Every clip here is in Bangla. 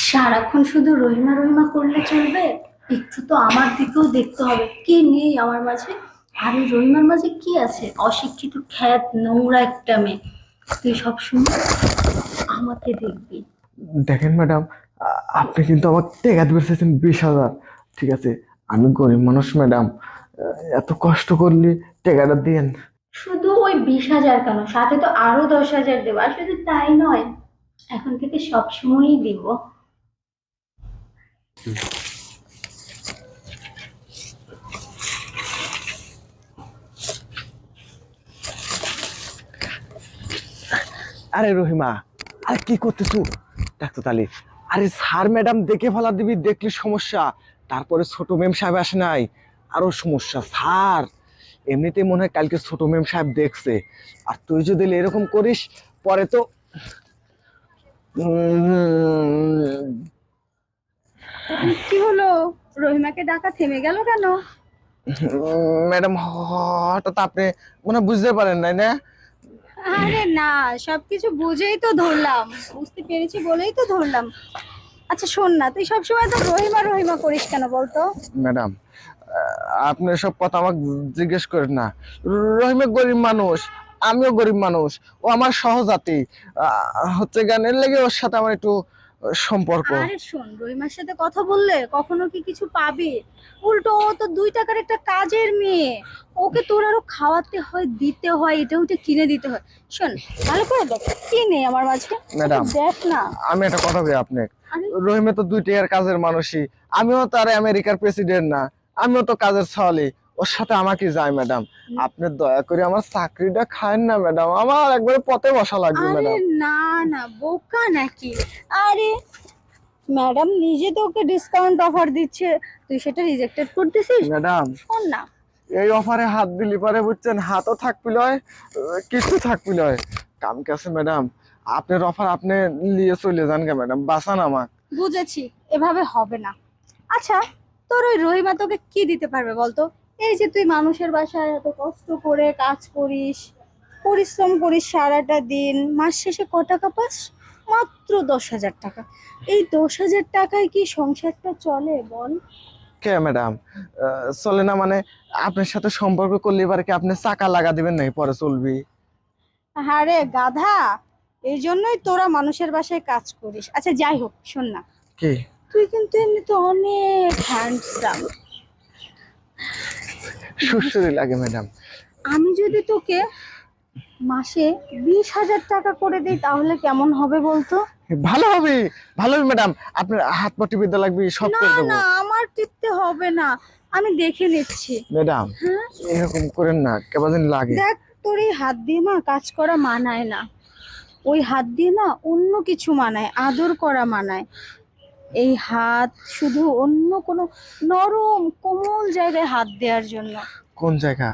সারাক্ষণ শুধু রহিমা রহিমা করলে চলবে? একটু তো আমার দিকেও দেখতে হবে, কি নেই আমার মাঝে। আর ওই রহিমার মাঝে কি আছে? অশিক্ষিত খ্যাত নোংরা একটা মেয়ে। তুই সবসময় আমাকে দেখবি। দেখেন ম্যাডাম, আপনি কিন্তু আমাকে টেকা দিতে চাইছেন 20,000। ঠিক আছে, আমি গরিব মানুষ ম্যাডাম, এত কষ্ট করলে টেকাটা দিন। শুধু ওই 20,000 কেন, সাথে তো আরো 10,000 দেবো। আর শুধু তাই নয়, এখন থেকে সবসময়ই দিব। আরে রহিমা, আরে কি করতেছো? ডাক্তার তালি, আরে স্যার ম্যাডাম দেখে ফেলা দিবি, দেখলি সমস্যা। তারপরে ছোট মেম সাহেব আসে নাই, আরো সমস্যা স্যার। এমনিতেই মনে হয় কালকে ছোট মেম সাহেব দেখছে। আর তুই যদি এরকম করিস পরে তো কি হলো? রহিমাকে ডাকা থেমে গেল কেন? ম্যাডাম, হঠাৎ আপনি মনে হয় বুঝতে পারেন নাই না? আরে না, সবকিছু বুঝেই তো ধরলাম, বুঝতে পেরেছি বলেই তো ধরলাম। আচ্ছা শোন না, তুই সবসময় তো রহিমা রহিমা করিস কেন বলতো? ম্যাডাম, আপনি সব কথা আমাকে জিজ্ঞেস করেন না। রহিমে গরিব মানুষ, আমিও গরিব মানুষ। ও আমার সহজাতি। হচ্ছে গানের লেগে ওর সাথে আমার একটু সম্পর্ক। আরে শোন, রহিমার সাথে কথা বললে কখনো কি কিছু পাবি? উল্টো ও তো 2 টাকার একটা কাজের মেয়ে। ওকে তোর আরো খাওয়াতে হয়, দিতে হয়, এটা ওটা কিনে দিতে হয়। শোন, ভালো করে দেখ কি নেই আমার মাঝে, একটু ম্যাডাম, দেখ না। আমি একটা কথা বলি আপনি, আরে রহিমে তো 2 টাকার কাজের মানুষই। আমিও তো আর আমেরিকার প্রেসিডেন্ট না, আমিও তো কাজের ছলে। ওর সাথে আমাকে যায় ম্যাডাম। আপনি দয়া করে আমার চাকরিটা খায়েন না ম্যাডাম, আমার একবারে পথে বসা লাগবে আরে ম্যাডাম। না না, বোকা নাকি? আরে ম্যাডাম নিজে তো ওকে ডিসকাউন্ট অফার দিচ্ছে, তুই সেটা রিজেক্টেড করতেছিস? ম্যাডাম, শোন না। এই অফারে হাত দিলি পারে বুঝছেন, হাতও থাকবি লয়, কিছু থাকবি লয়। কাম কাছে ম্যাডাম, আপনার অফার আপনি নিয়ে চলে যান কে ম্যাডাম, বাঁচান আমার। বুঝেছি, এভাবে হবে না। আচ্ছা, তোর ওই রহিমা তোকে কি দিতে পারবে বলতো? এই যে তুই মানুষের বাসায় এত কষ্ট করে কাজ করিস, পরিশ্রম করিস সারাটা দিন, মাস শেষে ক টাকা পাস? মাত্র 10,000 টাকা। এই 10,000 টাকায় কি সংসারটা চলে বল? কে ম্যাডাম, চলে না মানে? আপনার সাথে সম্পর্ক করলে এবার কি আপনি চাকা লাগা দিবেন নাই পরে চলবি? আরে গাধা, এই জন্যই তোরা মানুষের বাসায় কাজ করিস। আচ্ছা যাই হোক, শোন না, কি? তুই কিন্তু এমনিতে অনেক হ্যান্ডসাম। সুশ্রী লাগে ম্যাডাম। আমি যদি তোকে মাসে 20,000 টাকা করে দিই তাহলে কেমন হবে বলতো? ভালো হবে, ভালো হবে ম্যাডাম। আপনার হাত পাটি বিদ্যা লাগবে, সব না করে দেবো। না, আমার টিপতে হবে না, আমি দেখে নিচ্ছি। ম্যাডাম, হ্যাঁ, এরকম করেন না, কেমন যেন লাগে। দেখ, তোর এই হাত দিয়ে না কাজ করা মানায় না। ওই হাত দিয়ে না অন্য কিছু মানায়, আদর করা মানায়। এই হাত শুধু অন্য কোনো নরম কোমল জায়গায় হাত দেওয়ার জন্য। কোন জায়গা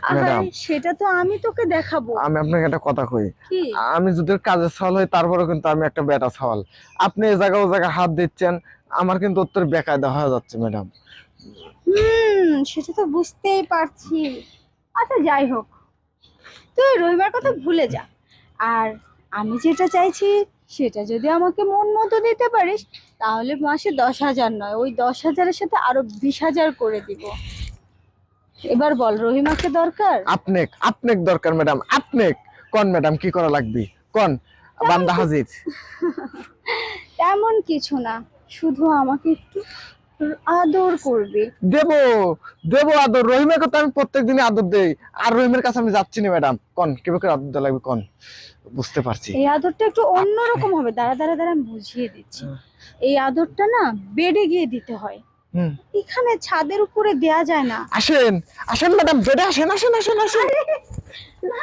আরে ম্যাডাম? সেটা তো আমি তোকে দেখাবো। আমি আপনাকে একটা কথা কই, কি? আমি যদি কাজের সওয়াল হই তারপরে কিন্তু আমি একটা বেটা সওয়াল। আপনি এ জায়গা ও জায়গা হাত দিচ্ছেন, আমার কিন্তু উত্তর বেকায়দা হয়ে যাচ্ছে ম্যাডাম। সেটা তো বুঝতেই পারছি। আচ্ছা যাই হোক, তুই রবিবার কথা ভুলে যা। আর আমি যেটা চাইছি সেটা যদি আমাকে মন মতো দিতে পারিস, তাহলে মাসে 10,000 নয়, ওই 10,000-এর সাথে আরো 20,000 করে দিব। এবার বল, রহিমাকে দরকার? আপনেক আপনেক দরকার ম্যাডাম, আপনেক। কোন ম্যাডাম কি করা লাগবে? কোন, তেমন বান্দা কি- হাজির। তেমন কিছু না, শুধু আমাকে একটু আদর করবি। দেবো, দেবো আদর। রহিমাকে তো আমি প্রত্যেক দিনই আদর দেই। আর রহিমের কাছে আমি যাচ্ছি না ম্যাডাম। কোন কিভাবে করে আদর দেওয়া লাগবে কোন? বুঝতে পারছি। এই আদরটা একটু আপনি অন্যরকম হবে, দাঁড়া দাঁড়া দাঁড়া, আমি বুঝিয়ে দিচ্ছি। এই আদরটা না বেডে গিয়ে দিতে হয়, হুম, এখানে ছাদের উপরে দেয়া যায় না। আসেন, আসেন ম্যাডাম, বেডে আসেন, আসেন আসেন আসেন। না,